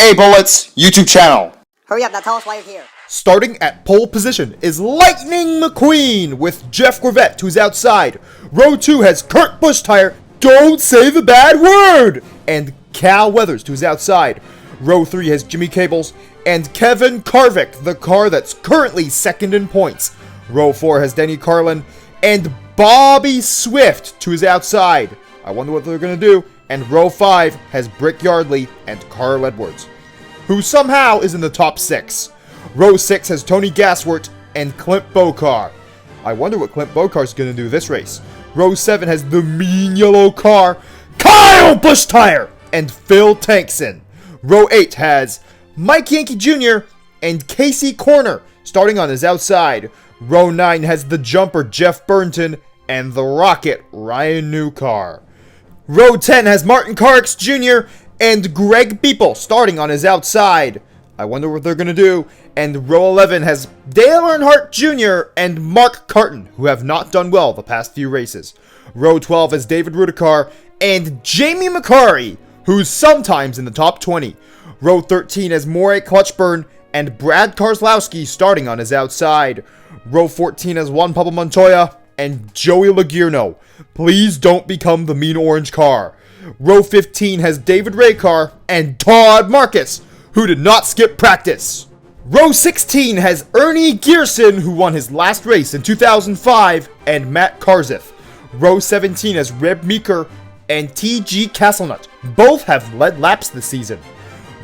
EA Bullets YouTube channel. Hurry up, now tell us why you're here. Starting at pole position is Lightning McQueen with Jeff Gorvette, who's outside. Row 2 has Kurt Bushtire, don't say the bad word, and Cal Weathers, who's outside. Row 3 has Jimmy Cables and Kevin Carvick, the car that's currently second in points. Row 4 has Denny Carlin and Bobby Swift, who's outside. I wonder what they're going to do. And row 5 has Brick Yardley and Carl Edwards, who somehow is in the top 6. Row 6 has Tony Gasworth and Clint Bokar. I wonder what Clint Bokar's going to do this race. Row 7 has the mean yellow car, Kyle Bushtire and Phil Tankson. Row 8 has Mike Yankee Jr. and Casey Corner starting on his outside. Row 9 has the jumper Jeff Burnton and the rocket Ryan Newcar. Row 10 has Martin Carrix Jr. and Greg Beeple starting on his outside. I wonder what they're going to do. And row 11 has Dale Earnhardt Jr. and Mark Carton, who have not done well the past few races. Row 12 has David Rudikar and Jamie McCurry, who's sometimes in the top 20. Row 13 has Moray Clutchburn and Brad Karslowski starting on his outside. Row 14 has Juan Pablo Montoya and Joey Logierno. Please don't become the mean orange car. Row 15 has David Raycar and Todd Marcus, who did not skip practice. Row 16 has Ernie Gearson, who won his last race in 2005, and Matt Karzith. Row 17 has Reb Meeker and T.G. Castlenut. Both have led laps this season.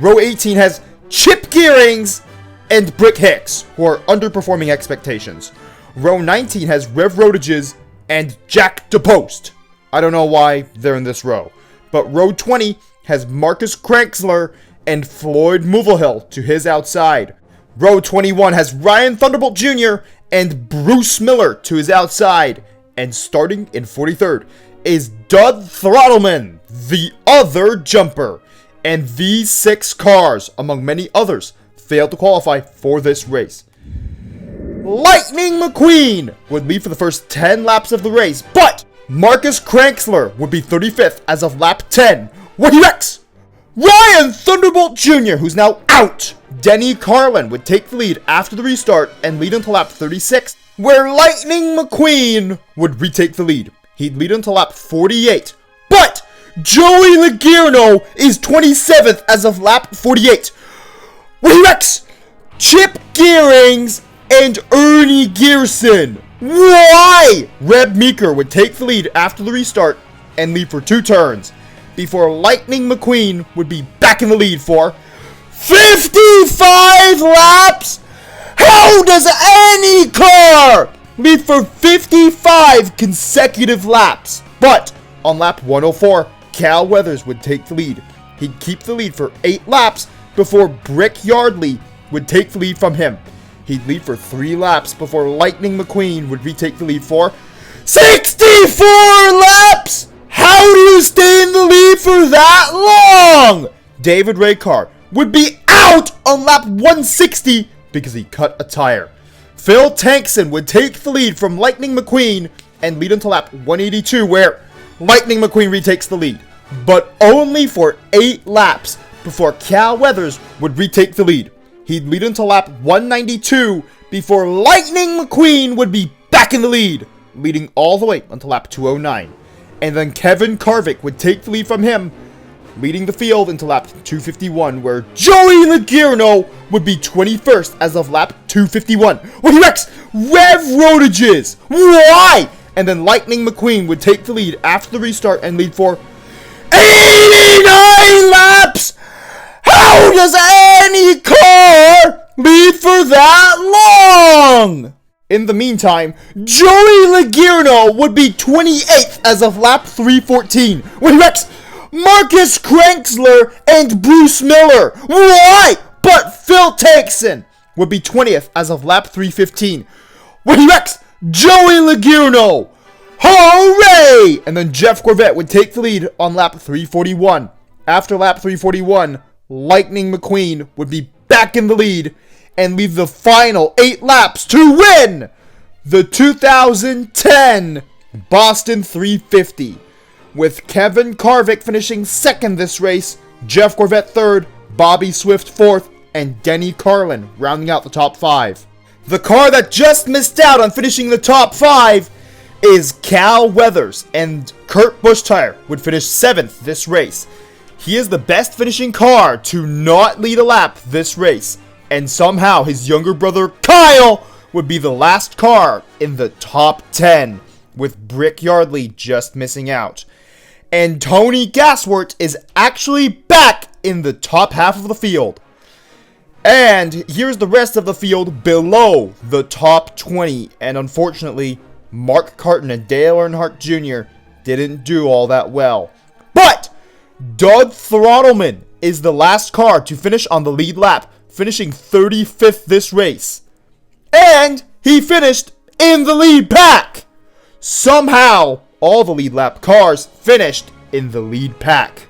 Row 18 has Chip Gearings and Brick Hicks, who are underperforming expectations. Row 19 has Rev Rodages and Jack DePost. I don't know why they're in this row. But row 20 has Marcus Kranksler and Floyd Mulvihill to his outside. Row 21 has Ryan Thunderbolt Jr. and Bruce Miller to his outside. And starting in 43rd is Dud Throttleman, the other jumper. And these 6 cars, among many others, failed to qualify for this race. Lightning McQueen would lead for the first 10 laps of the race, but Marcus Kranksler would be 35th as of lap 10, where he wrecks Ryan Thunderbolt Jr., who's now out. Denny Carlin would take the lead after the restart and lead until lap 36, where Lightning McQueen would retake the lead. He'd lead until lap 48, but Joey Logierno is 27th as of lap 48, where he wrecks Chip Gearings and Ernie Gearson. Why? Reb Meeker would take the lead after the restart and lead for 2 turns, before Lightning McQueen would be back in the lead for 55 laps? How does any car lead for 55 consecutive laps? But on lap 104, Cal Weathers would take the lead. He'd keep the lead for 8 laps before Brick Yardley would take the lead from him. He'd lead for 3 laps before Lightning McQueen would retake the lead for 64 laps! How do you stay in the lead for that long? David Raycar would be out on lap 160 because he cut a tire. Phil Tankson would take the lead from Lightning McQueen and lead until lap 182, where Lightning McQueen retakes the lead, but only for 8 laps before Cal Weathers would retake the lead. He'd lead until lap 192 before Lightning McQueen would be back in the lead, leading all the way until lap 209. And then Kevin Carvick would take the lead from him, leading the field until lap 251, where Joey Logierno would be 21st as of lap 251, where he wrecks Rev Rodages. Why? And then Lightning McQueen would take the lead after the restart and lead for 89 laps! How does any car lead for that long? In the meantime, Joey Logierno would be 28th as of lap 314, when he wrecks Marcus Kranksler and Bruce Miller. Why? But Phil Tankson would be 20th as of lap 315, when he wrecks Joey Logierno. Hooray! And then Jeff Gorvette would take the lead on lap 341. After lap 341, Lightning McQueen would be back in the lead and lead the final 8 laps to win the 2010 Boston 350. With Kevin Carvick finishing second this race, Jeff Gorvette third, Bobby Swift 4th, and Denny Carlin rounding out the top 5. The car that just missed out on finishing the top 5 is Cal Weathers, and Kurt Busch would finish 7th this race. He is the best finishing car to not lead a lap this race, and somehow his younger brother Kyle would be the last car in the top 10, with Brick Yardley just missing out. And Tony Gasworth is actually back in the top half of the field. And here's the rest of the field below the top 20. And unfortunately, Mark Carton and Dale Earnhardt Jr. didn't do all that well. But Doug Throttleman is the last car to finish on the lead lap, finishing 35th this race. And he finished in the lead pack. Somehow, all the lead lap cars finished in the lead pack.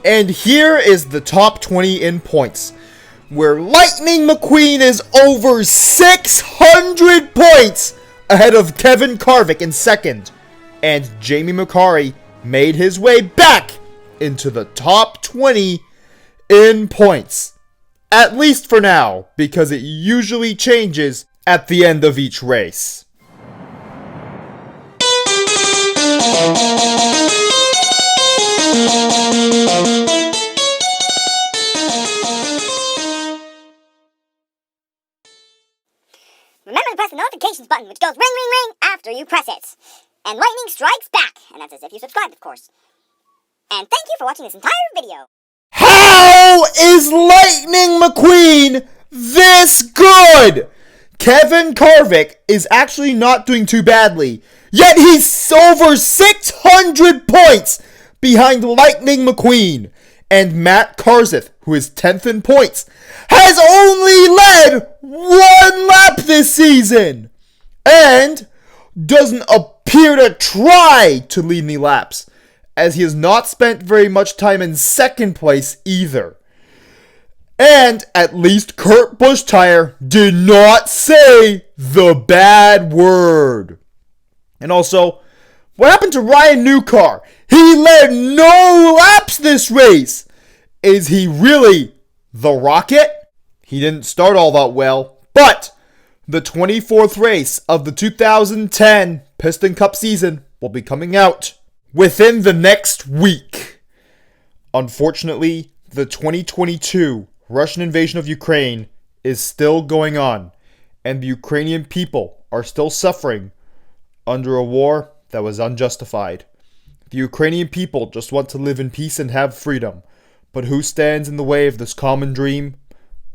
And here is the top 20 in points, where Lightning McQueen is over 600 points ahead of Kevin Harvick in second. And Jamie McCarty made his way back into the top 20 in points. At least for now, because it usually changes at the end of each race. Remember to press the notifications button, which goes ring, ring, ring after you press it. And lightning strikes back, and that's as if you subscribed, of course. And thank you for watching this entire video. How is Lightning McQueen this good? Kevin Harvick is actually not doing too badly, yet he's over 600 points behind Lightning McQueen. And Matt Kenseth, who is 10th in points, has only led one lap this season and doesn't appear to try to lead any laps, as he has not spent very much time in second place either. And at least Kurt Busch did not say the bad word. And also, what happened to Ryan Newcar? He led no laps this race. Is he really the Rocket? He didn't start all that well, but the 24th race of the 2010 Piston Cup season will be coming out within the next week. Unfortunately, the 2022 Russian invasion of Ukraine is still going on, and the Ukrainian people are still suffering under a war that was unjustified. The Ukrainian people just want to live in peace and have freedom. But who stands in the way of this common dream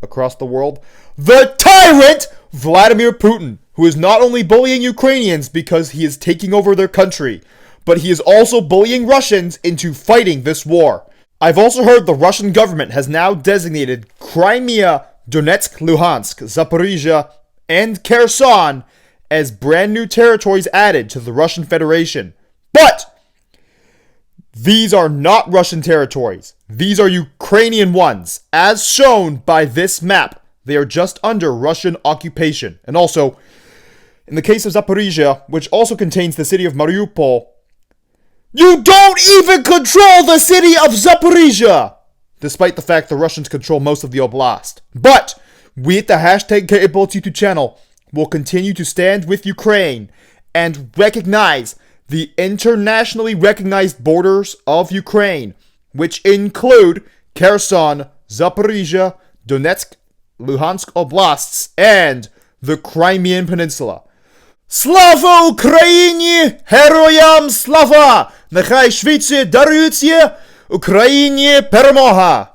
across the world? The tyrant Vladimir Putin, who is not only bullying Ukrainians because he is taking over their country, but he is also bullying Russians into fighting this war. I've also heard the Russian government has now designated Crimea, Donetsk, Luhansk, Zaporizhia, and Kherson as brand new territories added to the Russian Federation. But these are not Russian territories. These are Ukrainian ones. As shown by this map, they are just under Russian occupation. And also, in the case of Zaporizhia, which also contains the city of Mariupol, you don't even control the city of Zaporizhia! Despite the fact the Russians control most of the oblast. But we at the hashtag Geopolitical YouTube channel will continue to stand with Ukraine and recognize the internationally recognized borders of Ukraine, which include Kherson, Zaporizhia, Donetsk, Luhansk oblasts, and the Crimean Peninsula. Slava Ukrainie! Heroям слава! Нехай швидше дарується Україні перемога!